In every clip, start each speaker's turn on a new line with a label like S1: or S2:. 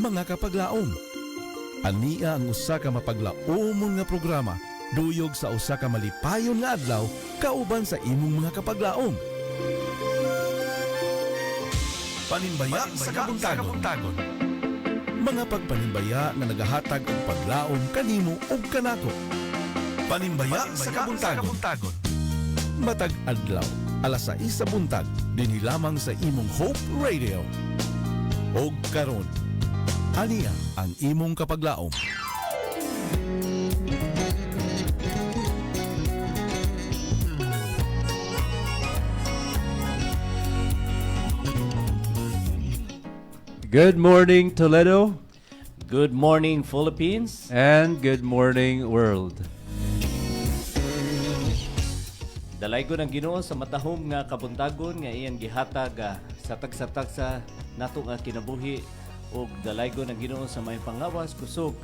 S1: mga kapaglaom. Ania ang usa ka mapaglaomon nga programa duyog sa usa ka malipayon nga adlaw kauban sa imong mga kapaglaom. Panimbaya sa kabuntagon. Mga pagpanimbaya nga nagahatag og paglaom kanimo ug kanako. Panimbaya sa kabuntagon. Matag adlaw, alas 6 sa buntag, dinhi lamang sa imong Hope Radio. Og karon, ania ang imong kapaglaom.
S2: Good morning, Toledo,
S3: Good morning, Philippines.
S2: and good morning, world.
S3: Dalaygon ang Ginoo sa matahom nga kabuntagon nga iyang gihatag sa tagsa-tagsa nato nga kinabuhi ug dalaygon ang Ginoo sa may pangawas, kusog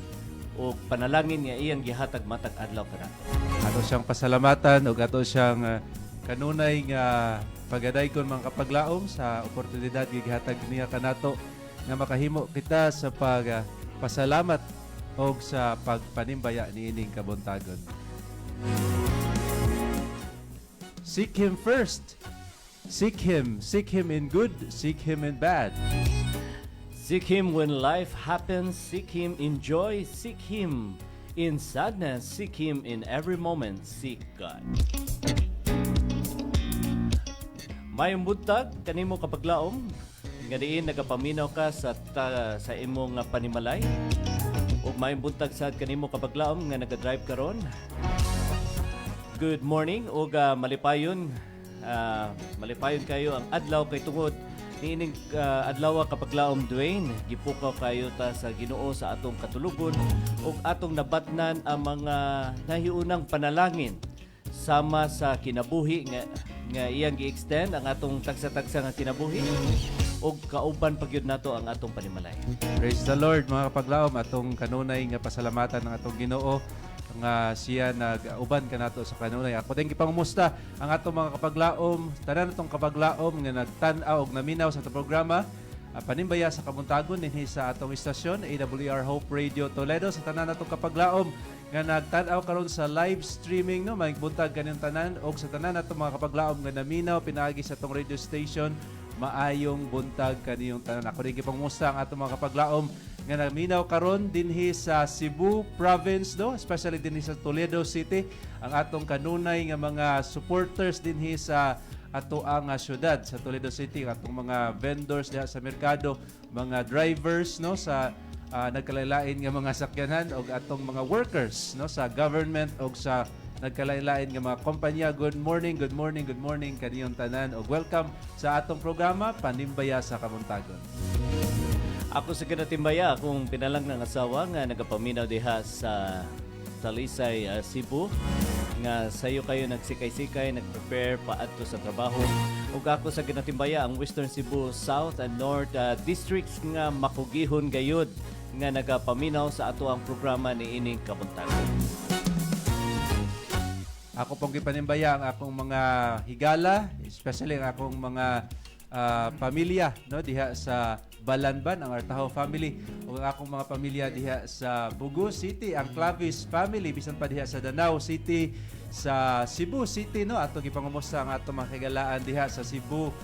S3: ug panalangin nga iyang gihatag matag adlaw kanato.
S2: Ato siyang pasalamatan ug ato siyang kanunay nga pagadaygon mga kapaglaom sa oportunidad gihatag niya kanato nga makahimo kita sa pasalamat og sa pagpanimbaya niining kabuntagon. Seek Him first. Seek Him in good, seek Him in bad.
S3: Seek Him when life happens, seek Him in joy, seek Him in sadness, seek Him in every moment, seek God. Mayong buntag kanimo kapaglaom nga diin nagapaminaw ka sa imong panimalay ug mayong buntag sad kanimo kapaglaom nga nagadrive karon. Good morning ug malipayon kayo ang adlaw kay tungod niining adlaw kapaglaom Dwayne gipukaw kayo ta sa Ginoo sa atong katulugon ug atong nabatnan ang mga nahiunang panalangin sama sa kinabuhi nga iyang gi-extend ang atong tagsa-tagsa nga kinabuhi ug kauban pagyud nato ang atong panimalay.
S2: Praise the Lord mga kapaglaom, atong kanunay nga pasalamatan ng atong Ginoo nga siya nag-uban kanato sa kanunay. Ako din gipangumusta ang atong mga kapaglaom, tanan natong kapaglaom nga nagtan-aw og naminaw sa atong programa. Panimbaya sa kabuntagon dinhi sa atong istasyon AWR Hope Radio Toledo, sa tanan natong kapaglaom nga nagtan-aw karon sa live streaming no, magbuntag kaniyong tanan, og sa tanan natong mga kapaglaom nga naminaw pinaagi sa atong radio station. Maayong buntag kaniyong tanan. Ako rin gipangumusta ang atong mga kapaglaom nga naminaw karon dinhi sa Cebu province no, especially dinhi sa Toledo City, ang atong kanunay nga mga supporters dinhi sa ato ang syudad sa Toledo City, atong mga vendors diha sa merkado, mga drivers no sa nagkalailain nga mga sakyanan og atong mga workers no sa government og sa nagkalailain nga mga kompanya. Good morning kaniyong tanan og welcome sa atong programa Panimbaya sa Kabuntagon.
S3: Ako sa kinatimbaya akong pinalang ng asawa nga nagapaminaw diha sa Talisay, Cebu, nga sayo kayo nagsikay-sikay, nagprepare paadto sa trabaho. Ug ako sa kinatimbaya ang Western Cebu South and North districts nga makugihon gayud nga nagapaminaw sa ato ang programa ni ining kabuntagon.
S2: Ako pong gipanimbaya ang akong mga higala, especially ang akong mga pamilya no diha sa Balanban, ang Artaho family, o ang akong mga pamilya diha sa Bugo City, ang Clavis family, bisan pa diha sa Danao City, sa Cebu City no, ato gipangumusta ang atong mga higalaan diha sa Cebu,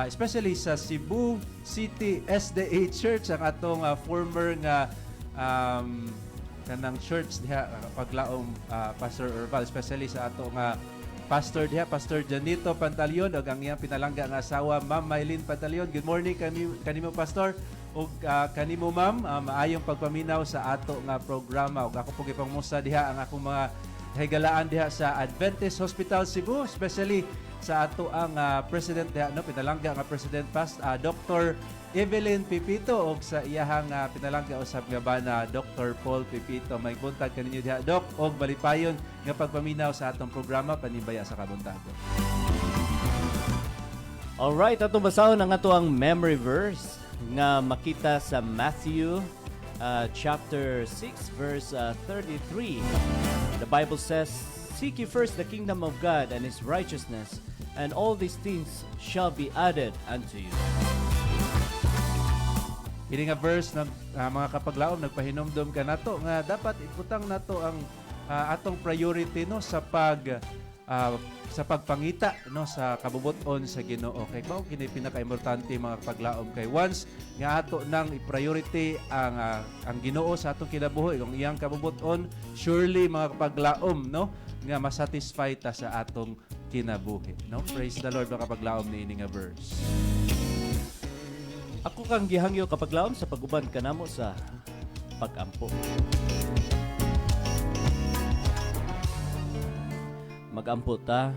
S2: especially sa Cebu City SDA Church, ang atong former nga kanang church diha paglaom Pastor Orval, especially sa ato nga pastor diha, Pastor Janito Pantaleon, ug ang iyang pinalangga nga asawa Ma'am Maylin Pantaleon. Good morning kanimo pastor ug kanimo ma'am, maayong pagpaminaw sa ato nga programa. Ug ako po gipangumusta diha ang akong mga higalaan diha sa Adventist Hospital Cebu, especially sa ato ang president diha no, pinalangga nga President Dr. Evelyn Pipito og sa iyahang pinalangga usab nga bana Dr. Paul Pipito. May buntag kaninyo diha Doc og balipayon nga pagpaminaw sa atong programa Panimbaya sa Kabuntagon.
S3: Alright, ato basahon ang ato ang memory verse nga makita sa Matthew chapter 6 verse 33. The Bible says, "Seek ye first the kingdom of God and His righteousness, and all these things shall be added unto you."
S2: Ini nga verse ng mga kapaglaom nagpahinomdom ka nato nga dapat ibutang nato ang atong priority no sa pagpangita no sa kabubuton sa Ginoo. Kay mao kini pinaka-importante mga kapaglaom kay once nga ato nang i-priority ang Ginoo sa atong kinabuhi kung iyang kabubuton, surely mga kapaglaom no nga masatisfy ta sa atong kinabuhi. No? Praise the Lord mga kapaglaom ni ini nga verse.
S3: Ako kang gihangyo kapaglaom sa paguban kanamo sa pag-ampo. Mag-ampo ta,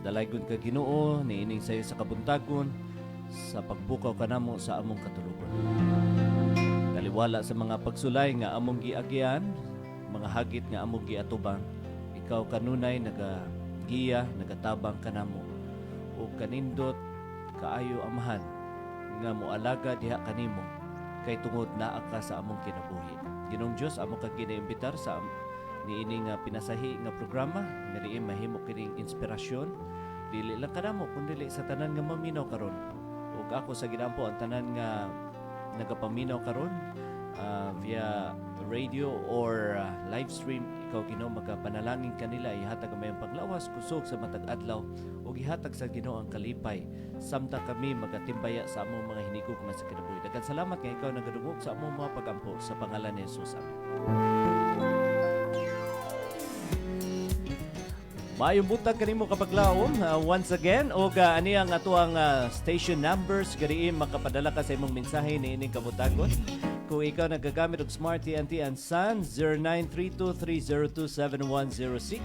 S3: dalaygon ka Ginoo, niining sayo sa kabuntagon, sa pagbukaw kanamo sa among katulugon. Kaliwala sa mga pagsulay nga among giagyan, mga hagit nga among giatubang, ikaw kanunay nagagiya, nagatabang kanamo, o kanindot kaayo amahan, nga moalaga diha kanimo kay tungod naa ka sa among kinabuhi. Ginong Dios amo ka ginaimbitar sa niini nga pinasahi nga programa ngari mahimo kining inspirasyon dili lang kanamo kundi sa tanan nga maminaw karon. Ug ako sa ginampo ang tanan nga nagapaminaw karon via radio or live stream, ikaw Ginoo magapanalangin kanila ihatag ang mayong paglawas kusog sa matag adlaw ug ihatag sa Ginoo ang kalipay samtang kami magatimbaya sa among mga hinigog nga sa kinabuhi. Daghang salamat nga ikaw nagadungog sa among mga pag-ampo sa pangalan ni Jesus. Amen. Maayong buntag kanimo kapaglaom once again og ani ang atuang station numbers gariin makapadala ka sa imong mensahe niining kabutagon. Kung ikaw nagagamit og Smart TNT and Sun 0932-302-7106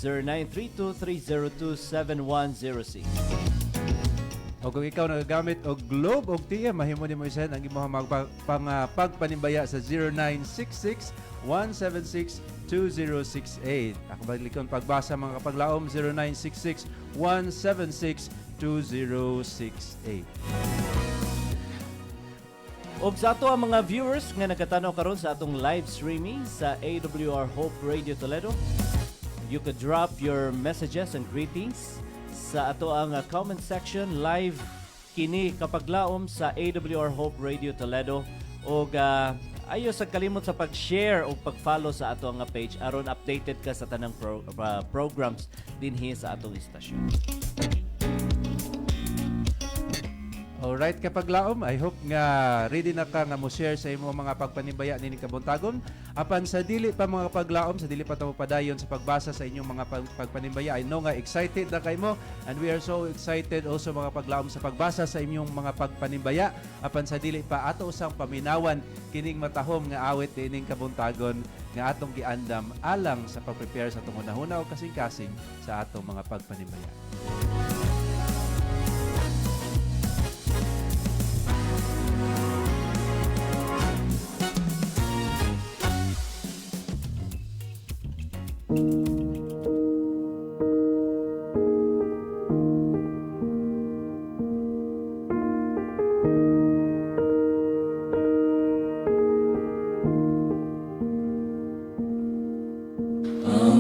S3: 0932-302-7106.
S2: O kung ikaw nagagamit og Globe og TM, mahimo nimo isend ang imong pagpanimbaya sa 0966-176-2068. Ako balikon pagbasa mga kapaglaom 0966-176-2068.
S3: Og sa ato ang mga viewers nga nagkatanaw karon sa atong live streaming sa AWR Hope Radio Toledo, you could drop your messages and greetings sa ato ang comment section live kini kapaglaom sa AWR Hope Radio Toledo. Og ayo sa kalimot sa pag-share o pag-follow sa ato nga page aron updated ka sa tanang programs dinhi sa atong istasyon.
S2: Alright kapaglaom, I hope nga ready na ka nga mo share sa imo mga pagpanibaya nini kabuntagon. Apan sa dili pa mga kapaglaom, sa dili pa ta padayon sa pagbasa sa inyong mga pagpanibaya. I know nga excited na kay mo and we are so excited also mga kapaglaom sa pagbasa sa inyong mga pagpanibaya. Apan sa dili pa ato usang paminawan kining matahom nga awit nining kabuntagon nga atong giandam alang sa pag-prepare sa atong hunahuna o kasing-kasing sa atong mga pagpanibaya.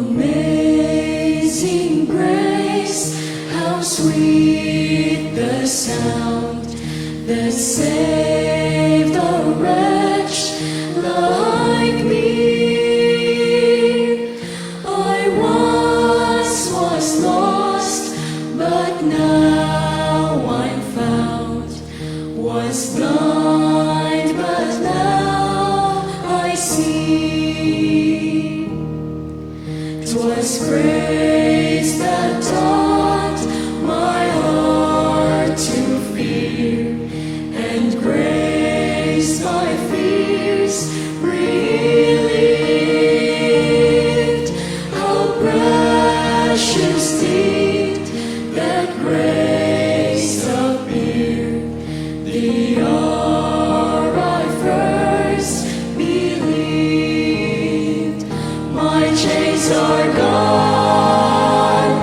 S4: Amazing grace, how sweet the sound that saved a wretch like me. I once was lost, but now I'm found. Was blind, but now I see. 'Twas grace that taught my heart to fear, and grace my fears relieved. How precious did that grace appear, the hour I first believed. My chains are gone,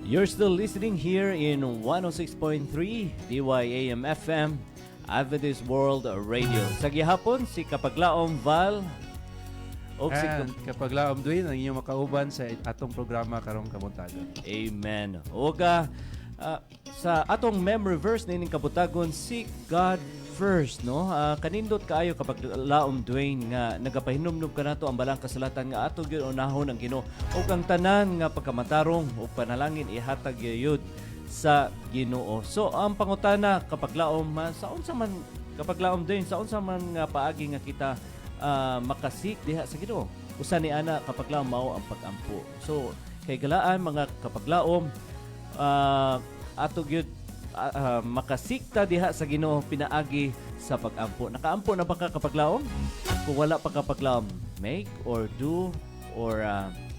S3: You're still listening here in 106.3 DYAM FM, Adventist World Radio. Sa gihapon, si Kapaglaom Val o si
S2: And Kapaglaom Dwayne, ang inyong makauban sa atong programa karong kabuntagon.
S3: Amen. Oga, sa atong memory verse na ining kabutagon, seek God first, no? Kanindot kaayo kapag laom Dwayne nga nagapahinumdum ka nato ang balang kasulatan nga ato gyud unahon ang Ginoo ug ang tanan nga pagkamatarong ug panalangin ihatag gyud sa Ginoo. So ang pangutana kapag laom sa unsa man kapag laom Dwayne, sa unsa man nga paagi nga kita makasik diha sa Ginoo. Usa ni ana kapag laom mao ang pag-ampo. So kay galaan mga kapag laom ato gyud makasikta diha sa Ginoo pinaagi sa pag-ampo. Nakaampo na ba ka kapaglaom? Kung wala pa kapaglaom, make or do or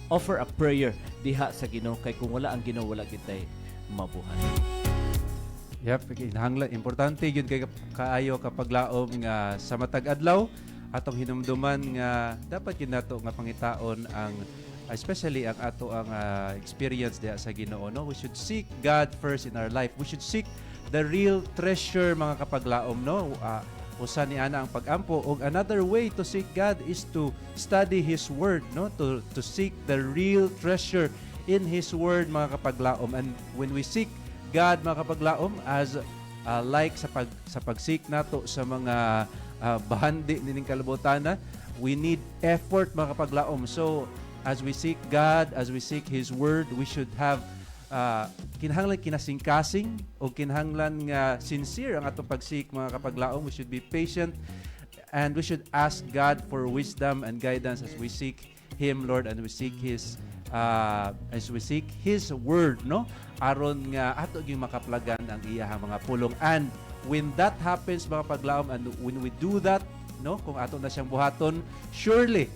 S3: offer a prayer diha sa Ginoo kay kung wala ang Ginoo wala kitay mabuhay.
S2: Yep, kinahanglan importante gyud kay kaayo kapaglaom nga sa matag adlaw atong hinumduman nga dapat gyud nato nga pangitaon ang especially ang ato ang experience diha sa Ginoo, no? We should seek God first in our life. We should seek the real treasure mga kapaglaom, no? Usa ni ana ang pag-ampo ug another way to seek God is to study His Word, no? To seek the real treasure in His Word mga kapaglaom. And when we seek God mga kapaglaom as like sa pag-seek nato sa mga bahandi nining kalibutan, we need effort mga kapaglaom. So as we seek God, as we seek His Word, we should have kinahanglan kinasingkasing o kinahanglan nga sincere ang atong pag-seek mga kapaglaom. We should be patient and we should ask God for wisdom and guidance as we seek Him, Lord, and we seek His Word, no? Aron nga ato gyud makaplagan ang iyahang mga pulong. And when that happens mga kapaglaom, and when we do that, no, kung ato na siyang buhaton, surely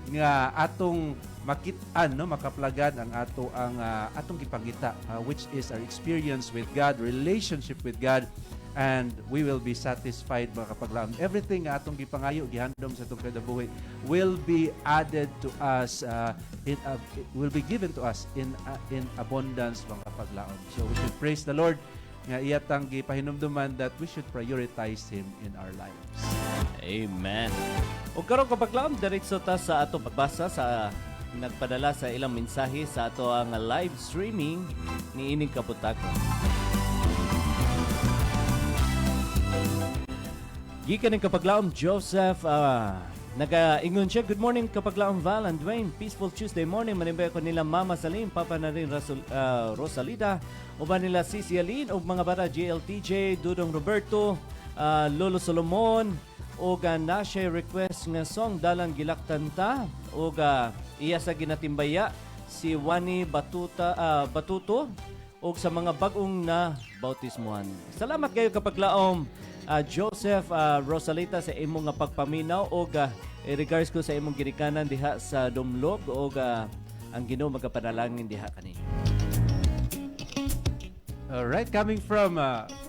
S2: nga atong makit-an, no, makaplagan ang atong gipangita, which is our experience with God, relationship with God, and we will be satisfied mga kapaglaom. Everything nga atong gipangayo gihandom sa atong kinabuhi will be added to us will be given to us in abundance mga kapaglaom. So we should praise the Lord nga iyatang gipahinumduman that we should prioritize Him in our lives.
S3: Amen. O karon kapaglaom diretso ta sa ato pagbasa sa nagpadala sa ilang mensahe sa ato ang live streaming ni ining kabutagon. Gikan ng kapaglaom Joseph nagaingon siya, good morning kapaglaom Val and Dwayne, peaceful Tuesday morning. Manimbay ko nila Mama Salim, Papa na rin Rosalita, uban nila Sisi Alin, o mga bata JLTJ, Dudong Roberto, Lolo Solomon, o na siya request nga song dalang gilaktan ta, o iya sa ginatimbaya si Wani Batuto, o sa mga bagong na bautismuhan. Salamat kayo kapaglaom Joseph Rosalita sa imong nga pagpaminaw o regards ko sa imong girikanan diha sa Dumlog o ang Ginoo magapanalangin diha kani.
S2: Alright, coming from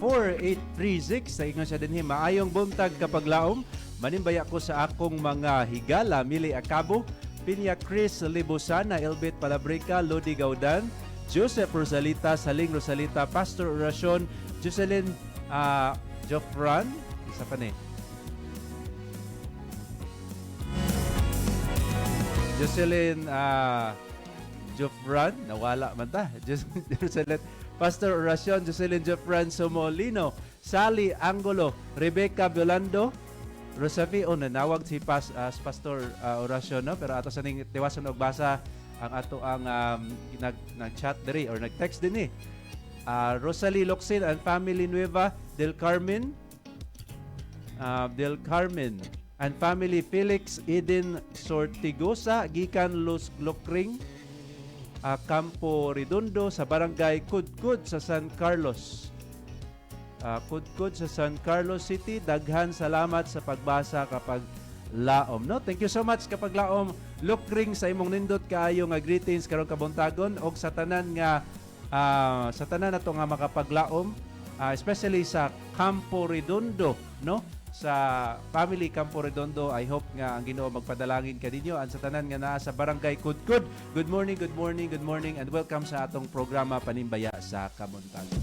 S2: 4836 sa ingon siya dinhi, maayong buntag kapaglaom, manimbaya ko sa akong mga higala Mili Acabo, Pinya Chris Libosana, Elbit Palabrica, Lodi Gaudan, Joseph Rosalita, Saling Rosalita, Pastor Oracion, Jocelyn Jofran, isa pa ni. Jocelyn Jofran, nawala man ta. Jocelyn, Pastor Oracion, Jocelyn Jofran Somolino, Sally Angulo, Rebecca Violando, Rosafi, nanawag si Pastor Oracion, no? Pero ato sa ning tiwason og basa ang ato ang nag-chat diri or nag-text din Rosalie Locsin and family Nueva Del Carmen and family Felix Eden Sortigosa gikan Los Locring Campo Redondo sa barangay Kudkud sa San Carlos. Kudkud sa San Carlos City. Daghan salamat sa pagbasa kapag laom, no? Thank you so much kapag laom Locring sa imong nindot kaayo nga greetings karong kabuntagon og sa tanan nato nga makapaglaom especially sa Campo Redondo, no? sa family Campo Redondo. I hope nga ang Ginoo magpadalangin kaninyo ang sa tanan nga naa sa Barangay Kudkud. Good morning, good morning, good morning, and welcome sa atong programa Panimbaya sa Kabuntagon.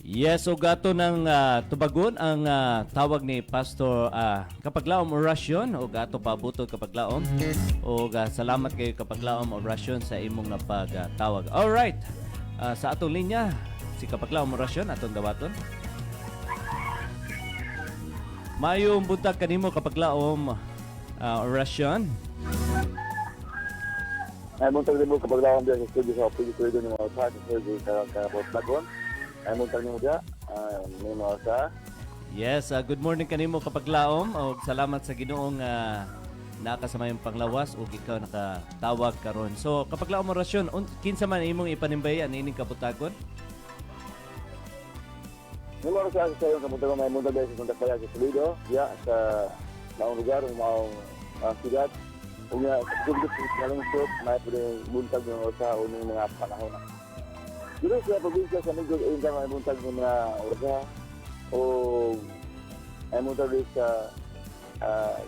S3: Yes, o gato ng tubagon ang tawag ni Pastor Kapaglaom Orasyon o gato pabuto Kapaglaom o salamat kayo Kapaglaom Orasyon sa imong pagtawag. Alright, sa atong linya si Kapaglaom Orasyon atong dawaton. Mayong buntag kanimo Kapaglaom Orasyon.
S5: Ay muntag nimo Kapaglaom diya sa studio sa Pilipinas ni mga sa Kapaglaom. Ay muntag nimo diya ni mga sa.
S3: Yes, good morning kanimo Kapaglaom o salamat sa Ginoong nakasama yung panglawas o ikaw nakatawag karon. So Kapaglaom Orasyon, kinsa man imong ipanimbayan ining kabutagon?
S5: Ni mga sa yung Kapaglaom ay muntag diya sa Santa Clara sa Toledo, diya sa maong lugar, maong siyudad. Unya kung kalong shot may pwede buntag ng sa uning mga panahon na. Dito sa probinsya sa Negros ay hindi may buntag ng mga orga o ay buntag sa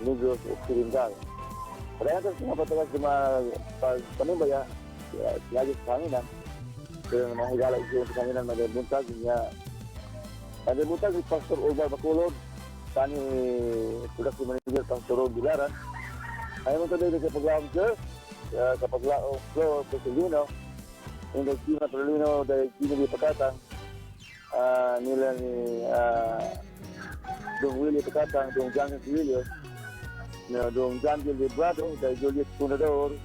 S5: Negros Occidental. Kaya ito sa mga patagas sa mga panimbaya, lagi sa kanginan. Pero mga higala ito sa kanginan may buntag niya. May buntag ni Pastor Omar Bacolod, tani Production Manager Pastor Ron Bilaran. Ay mo tayo sa Kapaglaom Church, Kapaglaom Floor, Pesolino, yung Gina Perlino, dahil Gina Pagkatang, nila ni Dong Willie Pagkatang, Dong John Williams, Dong John Gil Librado, dahil Juliet Punador,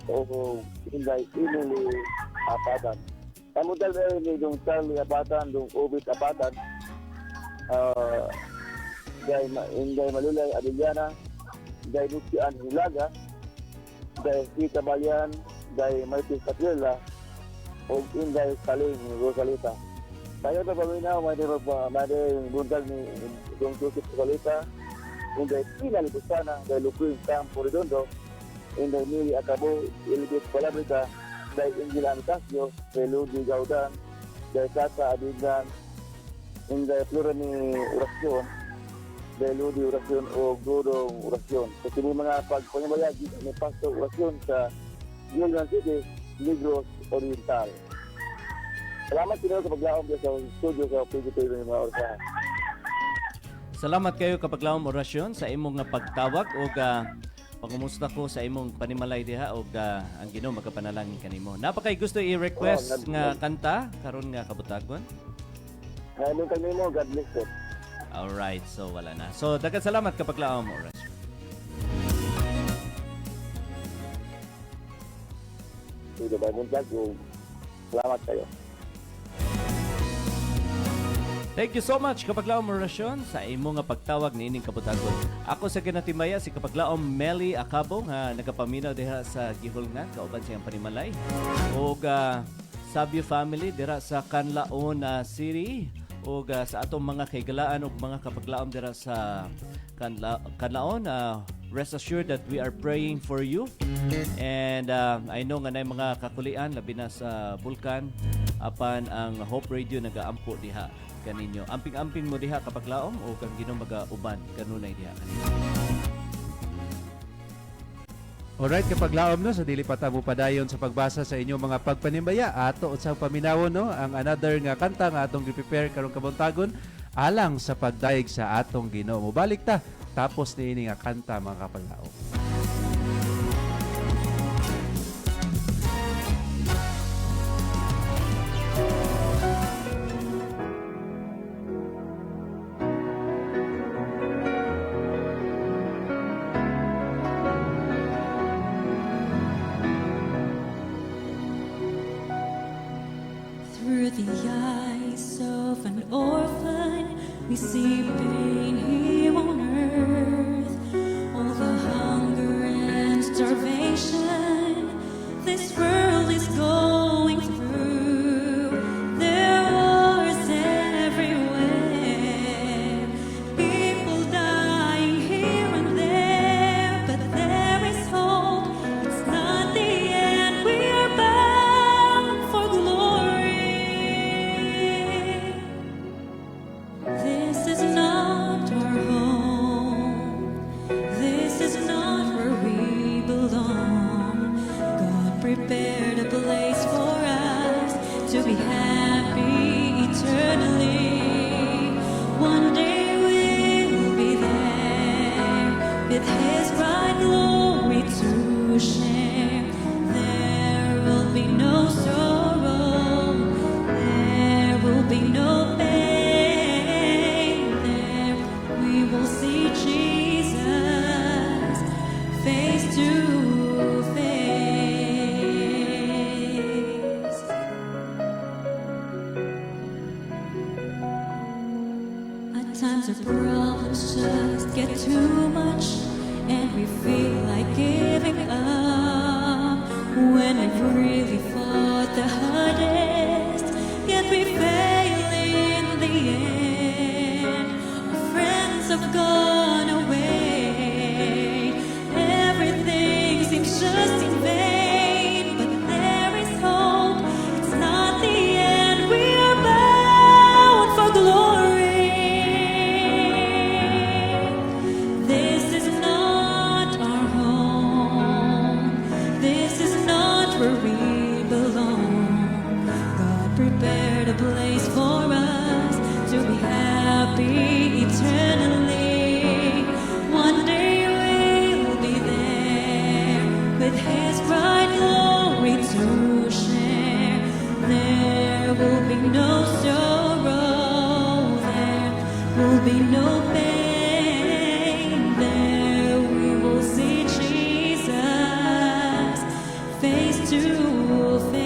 S5: o Inday Emily Apatan. Ay mo tayo ni Dong Charlie Apatan, Dong Obit Apatan, Inday Malulay Adiliana, dahil Lucian Hilaga, dahil Sita Bayan, dahil Martis Patrilla, o Inday Saling Rosalita. Tayo na pagawin may buntag ni Dong Joseph Rosalita, Inday Pila Libusana, dahil Luquin Campo Redondo, Inday Mili Acabo, Elibet Palabrita, dahil Angela Anastasio, dahil Ludi Gaudan, dahil Tata Abigan, Inday Flora ni Orasyon, dahil Ludi Orasyon o Godong Orasyon. Kasi may mga pagpangyamaya dito ni Pastor Orasyon sa Gilman City, Negros Oriental. Salamat sila sa paglaom sa studio sa PGT ng mga orsahan.
S3: Salamat kayo Kapaglaom Orasyon sa imong pagtawag o pangumusta ko sa imong panimalay diha o ang Ginoo magapanalangin kanimo. Napakay gusto i-request nga kanta karon nga kabutagon?
S5: Ngayon kami mo, God bless you.
S3: Alright, so wala na. So daghang salamat Kapaglaom Orasyon.
S5: Sige, bye muntag. Salamat kayo.
S3: Thank you so much Kapaglaom Orasyon sa imo nga pagtawag ni ining kabutagon. Ako sa ginatimaya si Kapaglaom Meli Acabo nga nagapaminaw diha sa Gihulngan kauban siyang panimalay. O Sabio family dira sa Canlaon City o sa atong mga kaigalaan o mga kapaglaom dira sa Canlaon. Rest assured that we are praying for you. And I know nga na mga kakulian labi na sa Bulkan apan ang Hope Radio nagaampo diha kaninyo. Amping-amping mo diha kapaglaom o kang Ginoo magauban kanunay diha kaninyo.
S2: Alright, kapaglaom no, sa dili pa tamo padayon sa pagbasa sa inyong mga pagpanimbaya ato unsang paminawon no, ang another nga kanta nga atong gi-prepare karong kabuntagon alang sa pagdaig sa atong Ginoo. Mobalik ta tapos niini nga kanta mga kapaglaom.
S4: Through the eyes of an orphan, we see pain here on earth. All the hunger and starvation this world is going through. There are wars everywhere, people dying here and there, but there is hope. It's not the end. We are bound for glory. This is not prepared a place for us to be happy eternally. One day we'll be there with His bright glory to share. There will be no sorrow, there will be no pain. There we will see Jesus face to face. At times our problems just get too much, and we feel like giving up. When we've really fought the hardest, yet we fail in the end. Our friends have gone away, everything seems just in vain. But there is hope, it's not the end. We are bound for glory. This is not our home, this is not where we belong. God prepared a place for us to be happy eternally. One day we'll be there with His bright glory to share. There will be no sorrow, there will be no pain. There we will see Jesus face to face.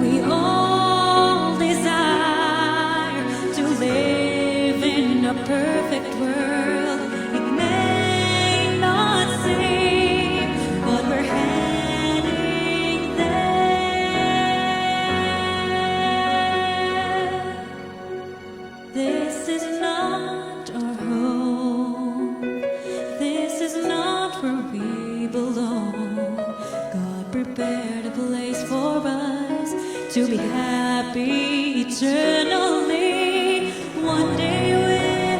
S4: We all desire to live in a perfect world. It may not seem, but we're heading there. This is not our home, this is not where we belong. God prepared a place for us to be happy eternally. One day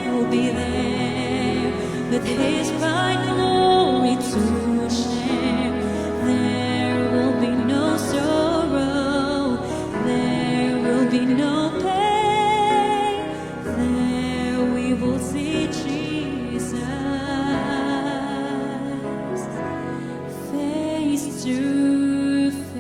S4: we'll be there with His bright glory to share. There will be no sorrow, there will be no pain. There we will see Jesus face to face.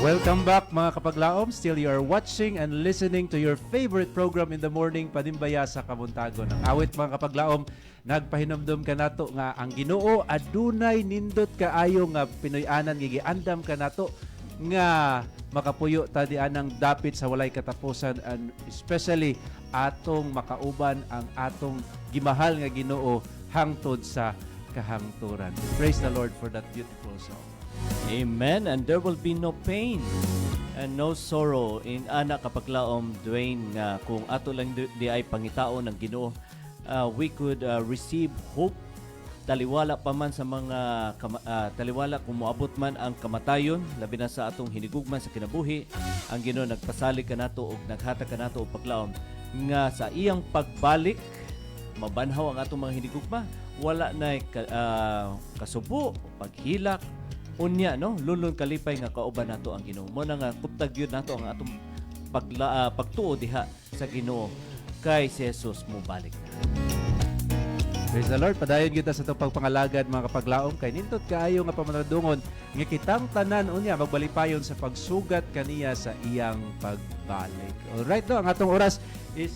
S2: Welcome back mga kapaglaom. Still you are watching and listening to your favorite program in the morning, Panimbaya sa Kabuntagon. Ang awit mga kapaglaom, nagpahinomdom ka nato nga ang Ginoo adunay nindot kaayo nga Pinoy-anan nga giandam ka nato nga makapuyo ta di anang dapit sa walay katapusan, and especially atong makauban ang atong gimahal nga Ginoo hangtod sa kahangturan. Praise the Lord for that beautiful song.
S3: Amen. And there will be no pain and no sorrow in anak kapaglaom Dwayne nga kung ato lang di ay pangitao ng Ginoo, we could receive hope taliwala pa man sa mga taliwala kung moabot man ang kamatayon, labi na sa atong hinigugman sa kinabuhi. Ang Ginoo nagpasalig kanato og naghatag kanato og paglaom nga sa iyang pagbalik mabanhaw ang atong mga hinigugma, wala na kasubo, paghilak, unya no, lulun kalipay nga kauban nato ang Ginoo. Mo na nga kuptag yun nato ang atong pagtuo diha sa Ginoo kay si Jesus mo balik na.
S2: Praise the Lord. Padayon kita sa itong pagpangalagad mga kapaglaom kay nindot kaayo nga pamanadungon nga kitang tanan unya magbalipayon sa pagsugat kaniya sa iyang pagbalik. Alright, no, ang atong oras is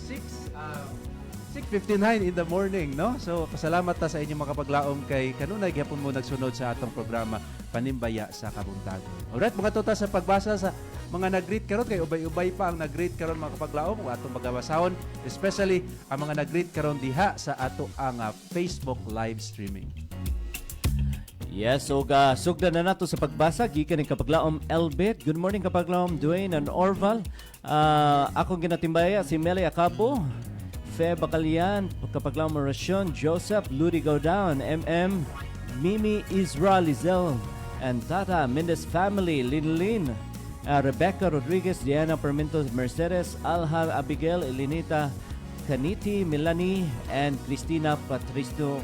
S2: 6:59 in the morning, no? So, pasalamat ta sa inyong mga kapaglaom kay kanunay gyapon mo nagsunod sa atong programa Panimbaya sa Kabuntagon. Alright, mga tota sa pagbasa sa mga nag-greet karon kay ubay-ubay pa ang nag-greet karon mga kapaglaom o atong magawasahon, especially ang mga nag-greet karon diha sa ato ang Facebook live streaming.
S3: Yes, so sugda na nato sa pagbasa gikan ni kapaglaom Elbet. Good morning kapaglaom Dwayne and Orval. Akong ginatimbaya si Meli Acabo Fe Bacalian, kapaglaom Orasyon, Joseph Ludigo Down, Mimi Israel Lizel, and Tata Mendez family, Linlin, Rebecca Rodriguez, Diana Perminto Mercedes, Alha Abigail, Elinita Caniti, Melanie, and Cristina Patricio,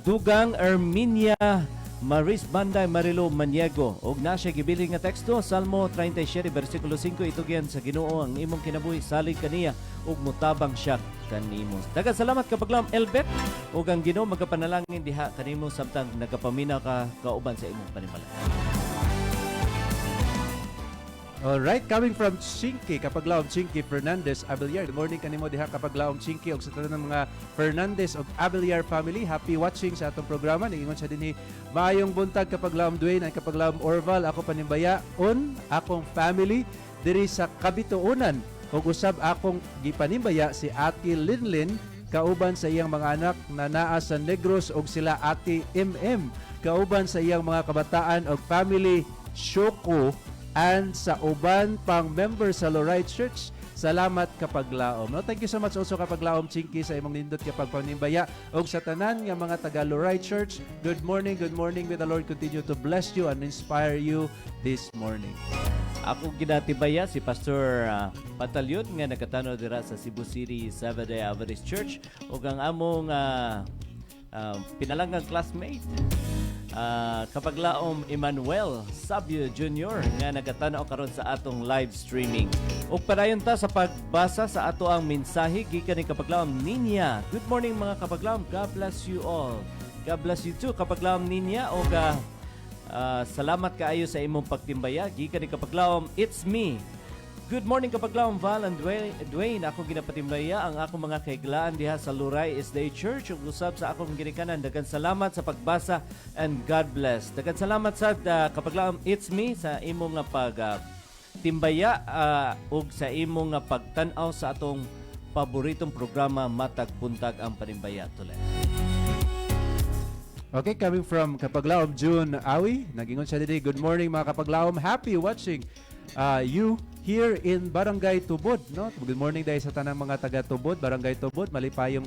S3: Dugang Erminia, Maris Banday Marilo Maniego. Og na siya gibiling nga teksto, Salmo 37 versikulo 5, itugyan sa Ginoo ang imong kinabuhi salig kaniya ug mutabang siya kanimo. Daghang salamat kapaglam Elbet ug ang Ginoo magapanalangin diha kanimo samtang nagapaminaw ka kauban sa imong panimbalan.
S2: Alright, coming from Chinky, kapaglaom Chinky Fernandez Abeliar. Good morning kanimo diha kapaglaom Chinky og sa tanan ng mga Fernandez og Abeliar family. Happy watching sa atong programa. Ningon sa dinhi maayong buntag kapaglaom Dwayne and kapaglaom Orval. Ako panimbayaon akong family diri sa Kabituunan. Ug usab akong gipanimbaya si Ate Linlin kauban sa iyang mga anak na naa sa Negros og sila Ate MM kauban sa iyang mga kabataan og family Shoko and sa uban pang member sa Lorite Church. Salamat kapaglaom. No, thank you so much also kapaglaom Chinky sa imong nindot kapag panimbaya og sa tanan nga mga taga Lorite Church. Good morning, good morning. May the Lord continue to bless you and inspire you this morning.
S3: Ako ginatibaya si Pastor Patalyon nga nagkatanaw dira sa Cebu City Seventh-day Adventist Church ug ang among pinalanggang classmate kapaglaom Emmanuel Sabio Jr. nga nagkatanaw karon sa atong live streaming. Ug padayon ta sa pagbasa sa ato ang mensahe gikan ni kapaglaom Ninya. Good morning mga kapaglaom. God bless you all. God bless you too kapaglaom Ninya ug salamat kaayo sa imong pagtimbaya gikan ni kapaglaom It's Me. Good morning kapaglaom Val and Dwayne. Ako ginapatimbaya ang akong mga kaiglaan diha sa Luray SDA Church ug usab sa akong ginikanan. Daghang salamat sa pagbasa and God bless. Daghang salamat sa kapaglaom It's Me sa imong nga timbaya ug sa imong nga pagtan-aw sa atong paboritong programa Matag Buntag ang Panimbaya Tule.
S2: Okay, coming from kapaglaom June Awi, nagingon siya diri. Good morning mga kapaglaom. Happy watching you here in Barangay Tubod, no? Good morning dahil sa tanang mga taga Tubod, Barangay Tubod, malipayong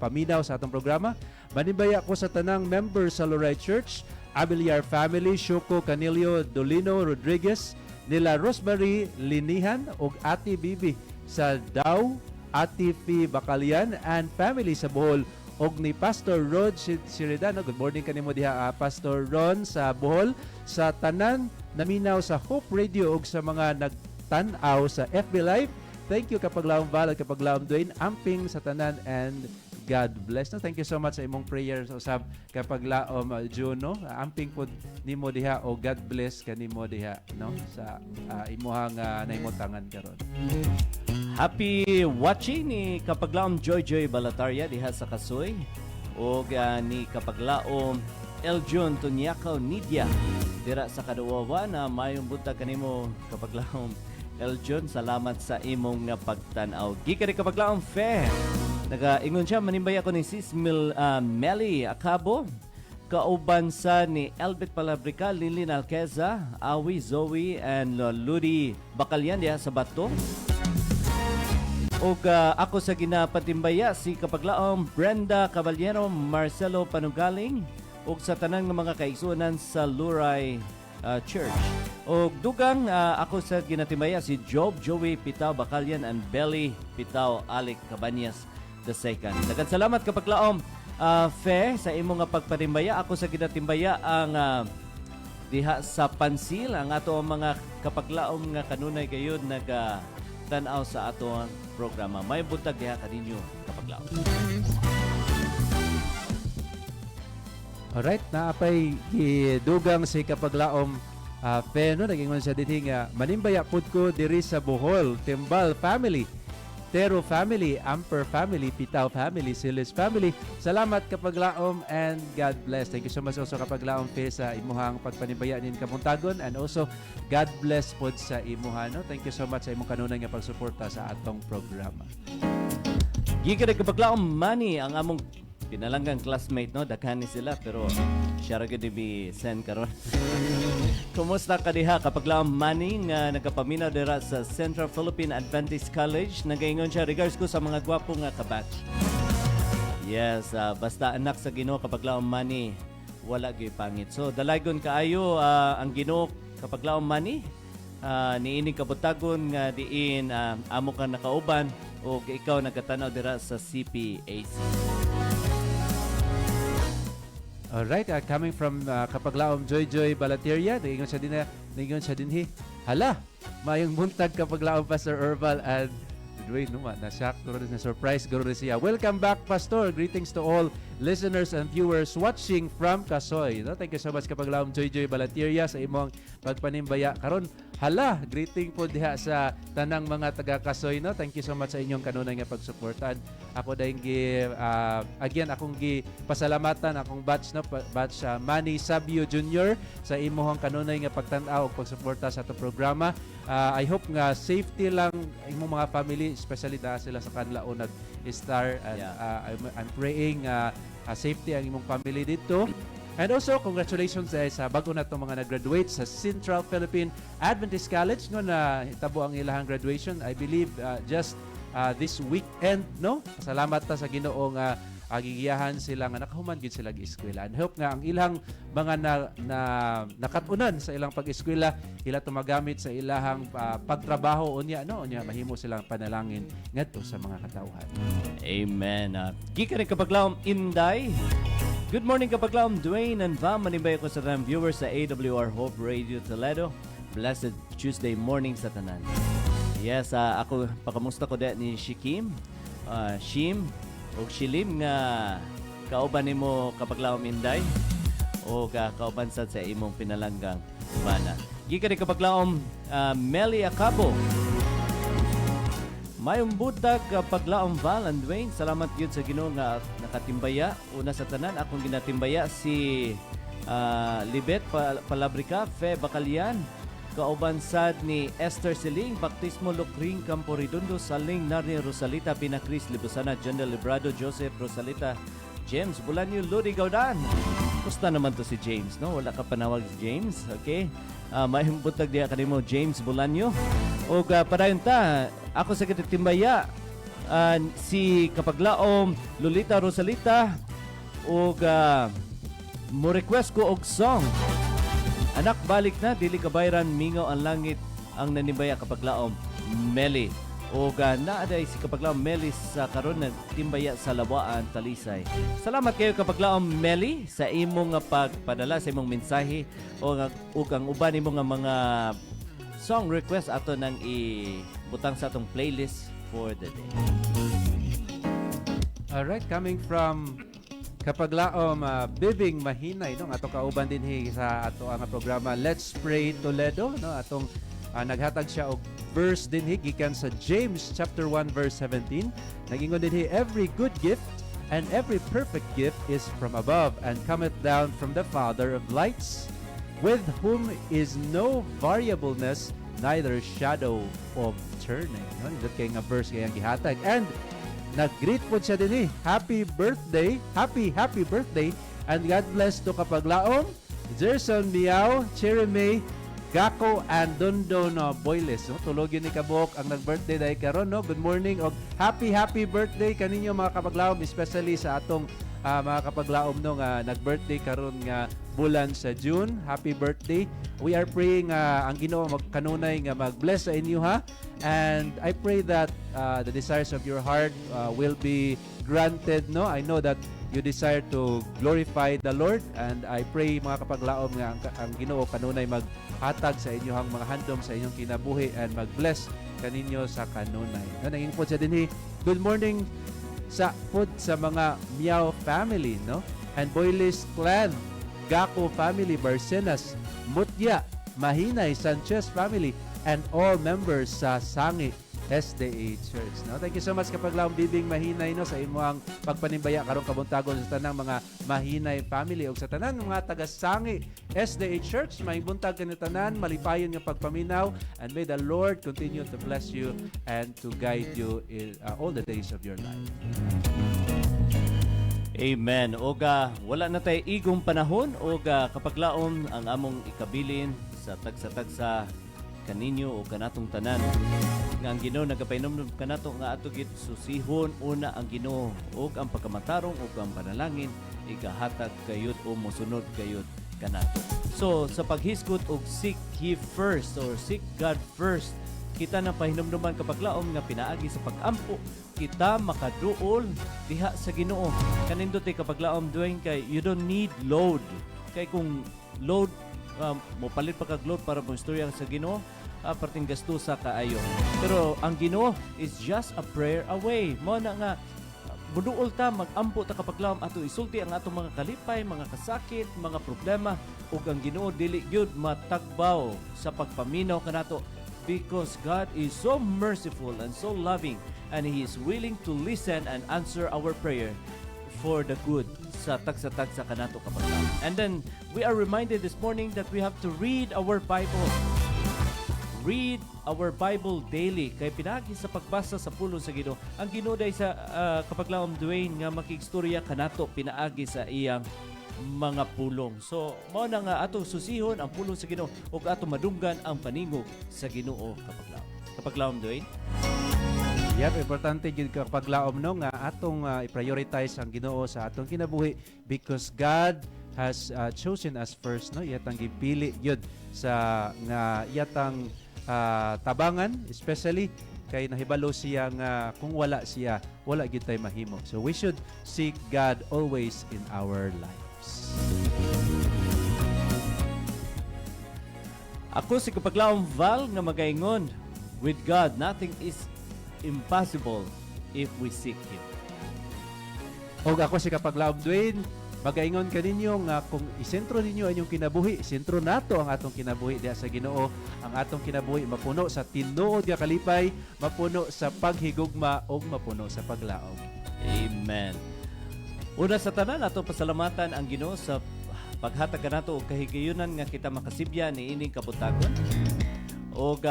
S2: paminaw sa atong programa. Manibaya ko sa tanang member sa Lorite Church, Abeliar family, Shoko Canilio Dolino Rodriguez, nila Rosemary Linihan ug Ate Bibi sa Daw, Ate Fi Bacalian and family sa Bohol og ni Pastor Rod Siridano. Good morning kanimo diha Pastor Ron sa Bohol, sa tanan naminaw sa Hope Radio ug sa mga nagtan-aw sa FB Live. Thank you kapaglaom Val at kapaglaom Dwayne. Amping sa tanan and God bless. No, thank you so much sa imong prayers usab kapaglaom Juno. Amping pod nimo diha o God bless kanimo diha, no, sa imuhang nahimutangan karon.
S3: Happy watching ni kapaglaom Joy Balataria diha sa Kasoy ug ni kapaglaom Eljon Tunyakaw Nidia dira sa Kaduwawa. Na mayong buntag kanimo kapaglaom Eljon. Salamat sa imong nga pagtan-aw. Gikan ni kapaglaom Fe. Nagaingon siya manimbaya ko ni Sis Melly Acabo. Kauban sa ni Elbet Palabrica, Lilin Alqueza, Awi Zoe and Ludi Bacalian diha sa Bato. O ako sa ginapatimbaya si kapaglaom Brenda Caballero, Marcelo Panugaling ug sa tanan ng mga kaigsuonan sa Luray Church. O dugang ako sa ginatimbaya si Joey Pitao Bacalian and Belly Pitao Alec Cabanyas II. Daghang salamat kapaglaom Fe sa imong nga pagpatimbaya. Ako sa ginatimbaya ang diha sa Pansil ang ato mga kapaglaom nga kanunay gayud tan-aw sa ato programa. May buntag diha kaninyo kapaglaom.
S2: Alright, naapay dugang si kapaglaom Fe, no, nagingon siya dito nga manimbaya pud ko diri sa Bohol, Timbal family, Tero family, Amper family, Pitao family, Silis family. Salamat kapaglaom and God bless. Thank you so much also kapaglaom Fe sa imuhang pagpanibaya nin kamuntagon and also God bless pod sa imuha, no. Thank you so much sa imong kanunay nga pagsuporta sa atong programa.
S3: Gikan kapaglaom Manny ang among pinalanggang classmate, no. Daghan ni sila pero siya ra gyud bi send karon. Kumusta ka diha kapag lang Manny nga nagapaminaw dira sa Central Philippine Adventist College? Nagaingon siya, regards ko sa mga gwapo nga kabatch. Yes, basta anak sa Ginoo kapag lang Manny, wala gyud pangit. So dalaygon kaayo ang Ginoo kapag lang Manny. Niining kabutagon nga diin amo kang nakauban o ikaw nagkatanaw dira sa CPAC.
S2: Alright, coming from Kapaglaom Joy Balateria, naingon siya dinhi. Hala, mayong buntag Kapaglaom Pastor Orval and Dwayne Numa, na-shock, na surprise, guro rin siya. Welcome back, Pastor. Greetings to all listeners and viewers watching from Kasoy. No? Thank you so much Kapaglaom Joy Balateria sa imong pagpanimbaya. Karon, hala, greeting po diha sa tanang mga taga Kasoy. No? Thank you so much sa inyong kanunay nga pagsuportan. Ako dahil again, akong pasalamatan akong batch, no? Batch Manny Sabio Jr. sa imuhang kanunay nga pagtanaw o pagsuporta sa itong programa. I hope nga safety lang imong mga family, especially dahil sila sa kanila o nag-star. And I'm praying safety ang imong family dito. And also, congratulations sa bago na itong mga nag-graduate sa Central Philippine Adventist College no, na hitabo ang ilahang graduation. I believe just this weekend, no? Salamat ta sa Ginoo nga gigiyahan sila nga nakahuman gid sila gi-eskwela. And hope nga ang ilang mga nakatunan sa ilang pag-eskwela ila tumagamit sa ilahang pagtrabaho unya no unya mahimo silang panalangin ngadto sa mga katawhan.
S3: Amen. Gikan ni Kapaglaom Inday. Good morning Kapaglaom Dwayne and Vam. Manibay ko sa tanang viewers sa AWR Hope Radio Toledo. Blessed Tuesday morning sa tanan. Yes, ako pakamusta ko dahil ni Shikim, Shim, o Shilim nga kauban nimo Kapaglaom Inday o kauban sad sa imong pinalanggang bana. Gikan ni Kapaglaom Meli Acabo. Mayong butag Kapaglaom Val and Dwayne. Salamat yun sa Ginoo nga nakatimbaya. Una sa tanan akong ginatimbaya si Libet Palabrica, Fe Bacalian. Kauban sad ni Esther Siling, Baptismo Lucring Camporidundo, Saling Narni Rosalita, Pinacris Libusana, Jandel Librado, Joseph Rosalita, James Bulanyo, Lodi Gaudan. Kusta naman to si James, no? Wala ka panawag si James, okay? May butag diya kanimo James Bulanyo. O padayon ta, ako sa kititimbaya, si Kapaglaom Lolita Rosalita, o mo request ko og song. Anak balik na, dili kabayran, mingaw ang langit ang nanibaya Kapaglaom Meli. O naaday si Kapaglaom Meli sa karon na timbaya sa Lawaan, Talisay. Salamat kayo Kapaglaom Meli sa imong pagpadala sa imong mensahe o ang uban nimo nga mga song request ato nang ibutang sa atong playlist for the day.
S2: Alright, coming from Kapaglaom Bibing Mahinay no ato kauban dinhi sa ato ang programa Let's Pray Toledo no atong naghatag siya og verse dinhi gikan sa James chapter 1 verse 17. Nagingon dinhi, every good gift and every perfect gift is from above and cometh down from the Father of lights, with whom is no variableness, neither shadow of turning. No, that kay nga verse kay ang gihatag. And nag-greet po siya din happy birthday, happy birthday, and God bless to Kapaglaom Jerson Miao, Cherry May, Gako, and Dondon Boyles. No? Tulogin ni Kabok ang nag-birthday dahil karon. No? Good morning og happy birthday kaninyo mga Kapaglaom, especially sa atong mga Kapaglaom no nga nag-birthday karon nga bulan sa June. Happy birthday. We are praying ang Ginoo magkanunay nga mag-bless sa inyo ha. And I pray that the desires of your heart will be granted. No, I know that you desire to glorify the Lord, and I pray mga Kapaglaom nga ang Ginoo kanunay maghatag sa inyong mga handom sa inyong kinabuhi and mag-bless kaninyo sa kanunay. Nanging po siya dinhi. Good morning sa food sa mga Miao family, no? And Boyles clan, Gako family, Barcenas, Mutya, Mahinay, Sanchez family, and all members sa Sangi SDA Church. No? Thank you so much Kapaglaom Bibing Mahinay no sa imong pagpanimbaya karong kabuntagon sa tanang mga Mahinay family o sa tanang mga taga Sangi SDA Church. May buntag kanyo tanan, malipayon nga pagpaminaw, and may the Lord continue to bless you and to guide you in all the days of your life.
S3: Amen. Oga, wala na tay igong panahon. Oga, Kapaglaom ang among ikabilin sa tagsa-tagsa kaninyo o kanatong tanan nga ang Ginoo nagapainom kanato nga ato gid susihon una ang Ginoo ug ang pagkamatarong ug ang panalangin igahatag kayod o mosunod kayod kanato. So sa paghisgot og seek ye first or seek God first, kita na pahinumduman kapag laom nga pinaagi sa pag-ampo kita makaduol diha sa Ginoo. Kanindot kapag laom Dwayne kay you don't need load. Kay kung load mo palit pa kag load para mo istorya sa Ginoo, parting gastusa kaayo. Pero ang Ginoo is just a prayer away. Mo na nga muduol ta mag-ampo ta kapag laom ato isulti ang atong mga kalipay, mga kasakit, mga problema ug ang Ginoo dili gyud matagbaw sa pagpaminaw kanato because God is so merciful and so loving and He is willing to listen and answer our prayer for the good sa tagsa-tagsa kanato kapag laom. And then we are reminded this morning that we have to read our Bible. Read our Bible daily kay pinagi sa pagbasa sa pulong sa Ginoo. Ang Ginoo day sa kapag laom Dwayne nga makigstorya kanato pinaagi sa iyang mga pulong. So mao na nga ato susihon ang pulong sa Ginoo ug ato madunggan ang paningog sa Ginoo kapag laom. Kapag laom Dwayne.
S2: Yep, importante gyud kapag laom no nga atong i-prioritize ang Ginoo sa atong kinabuhi because God has chosen us first no. Iyatang gipili gyud sa nga iyatang tabangan, especially kay nahibalo siya nga kung wala siya, wala gyud tay mahimo. So we should seek God always in our lives.
S3: Ako si kapaglaong Val nga magaingon, with God nothing is impossible if we seek Him.
S2: Og ako si kapaglaom Dwayne, magaingon kaninyo nga kung isentro ninyo ang inyong kinabuhi, isentro nato ang atong kinabuhi diha sa Ginoo. Ang atong kinabuhi mapuno sa tinuod nga kalipay, mapuno sa paghigugma ug mapuno sa paglaom.
S3: Amen. Una sa tanan ato pasalamatan ang Ginoo sa paghatag kanato og kahigayunan nga kita makasibya niining kabutagon. Og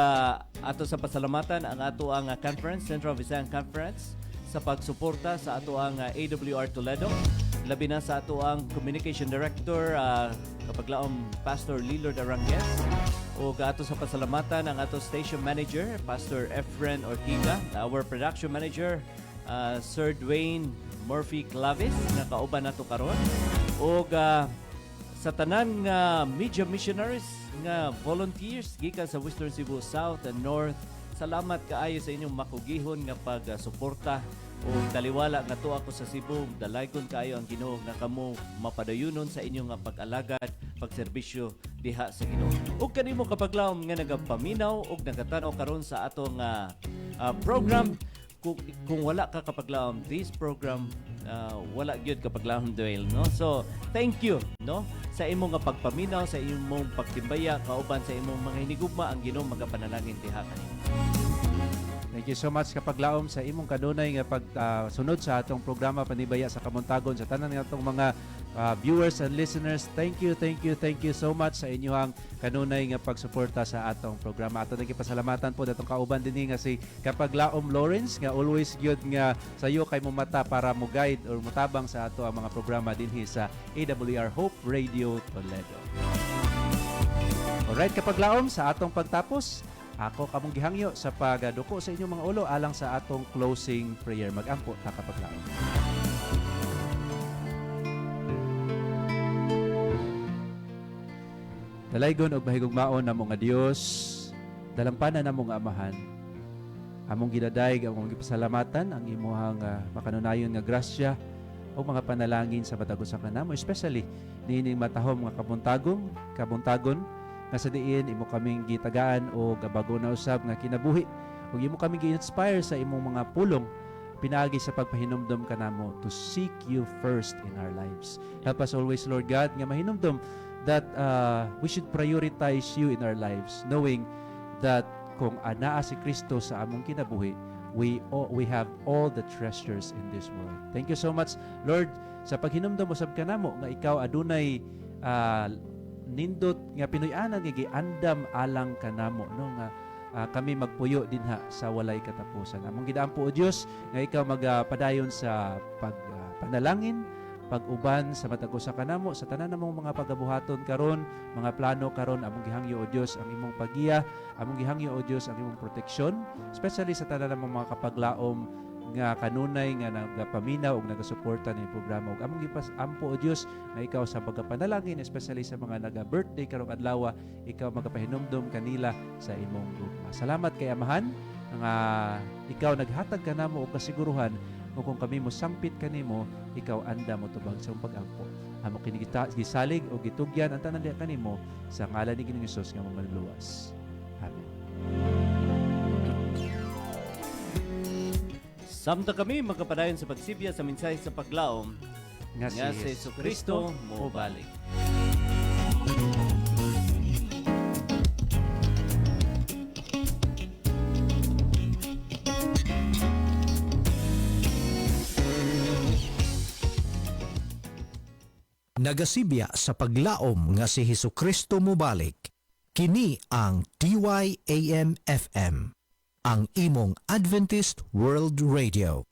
S3: ato sa pasalamatan ang ato ang conference, Central Visayan Conference sa pagsuporta sa ato ang AWR Toledo. Labi na sa ato ang Communication Director kapaglaom Pastor Lillard Arangues. O ato sa pasalamatan ang ato Station Manager Pastor Efren Ortiga, our Production Manager Sir Dwayne Murphy Clavis nga kauban nato karon. O sa tanan nga media missionaries nga volunteers gikan sa Western Cebu South and North, salamat kaayo sa inyong makugihon nga pagsuporta o taliwala nga tuwa ko sa Cebu. Dalaygon kaayo ang Ginoo nga kamo mapadayunon sa inyong nga pag-alagad, pagserbisyo diha sa Ginoo. Ug kanimo kapaglaom nga nagapaminaw ug nagatanaw karon sa atong program, kung wala ka kapaglaom this program, wala gyud kapaglaom Dwayne, no? So thank you no sa imong nga pagpaminaw, sa imong pagtimbaya kauban sa imong mga hinigugma. Ang Ginoo magapanalangin diha kanimo.
S2: Thank you so much kapaglaom sa imong kanunay nga pagsunod sa atong programa Panibaya sa Kamuntagon sa tanan nga atong mga viewers and listeners. Thank you so much sa inyong kanunay nga pagsuporta sa atong programa. Ato nagpasalamatan po datong kauban dinhi nga si kapaglaom Lawrence nga always gyud nga sayo kay mo mata para mo guide or mutabang sa ato ang mga programa dinhi sa AWR Hope Radio Toledo. Alright kapaglaom, sa atong pagtapos ako kamong gihangyo sa pagaduko sa inyong mga ulo alang sa atong closing prayer. Mag-ampo ta kapaglaom. Dalaygon og mahigugmaon namo nga Dios, dalampanan namo nga Amahan. Among ginadayeg, among gipasalamatan ang imuhang makanunayon nga grasya o mga panalangin sa matag usa kanamo, especially niining matahom nga kabuntagon nga sa diin imo kaming gitagaan o bago na usab nga kinabuhi ug imo kaming gi-inspire sa imong mga pulong pinaagi sa pagpahinumdom kanamo to seek you first in our lives. Help us always, Lord God, nga mahinumdom that we should prioritize you in our lives, knowing that kung anaa si Kristo sa among kinabuhi, we have all the treasures in this world. Thank you so much, Lord, sa paghinumdom usab kanamo nga ikaw adunay nindot nga Pinoy-anan nga giandam alang kanamo no nga kami magpuyo dinha sa walay katapusan. Among gidaampo o Dios nga ikaw magpadayon sa panalangin pag-uban sa matag usa kanamo sa tanan namong mga pagabuhaton karon, mga plano karon. Among gihangyo o Dios ang imong pagiya, among gihangyo o Dios ang imong proteksyon, especially sa tanan namong mga kapaglaom nga kanunay nga nagapaminaw ug nagasuporta ni programa. Ug among gipasampo o Dios nga ikaw sa pagpanalangin, especially sa mga naga-birthday karong adlaw, ikaw magapahinumdom kanila sa imong gugma. Salamat kay Amahan nga ikaw naghatag kanamo og kasiguruhan kung kami mo sangpit kanimo, ikaw anda mo tubag sa imong pag-ampo. Amo kini gisalig o gitugyan ang tanan diha kanimo sa ngalan ni Ginoong Hesus nga manluwas. Amen.
S3: Samtang kami magkapadayon sa pagsibya sa mensahe sa paglaom
S2: Nga
S3: nga si Jesucristo mo balik.
S6: Nagasibya sa paglaom nga si Hesukristo mobalik. Kini ang DYAM FM, ang imong Adventist World Radio.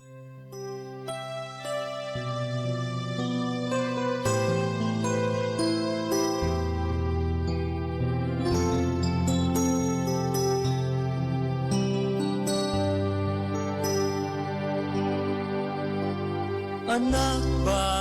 S7: Anak ba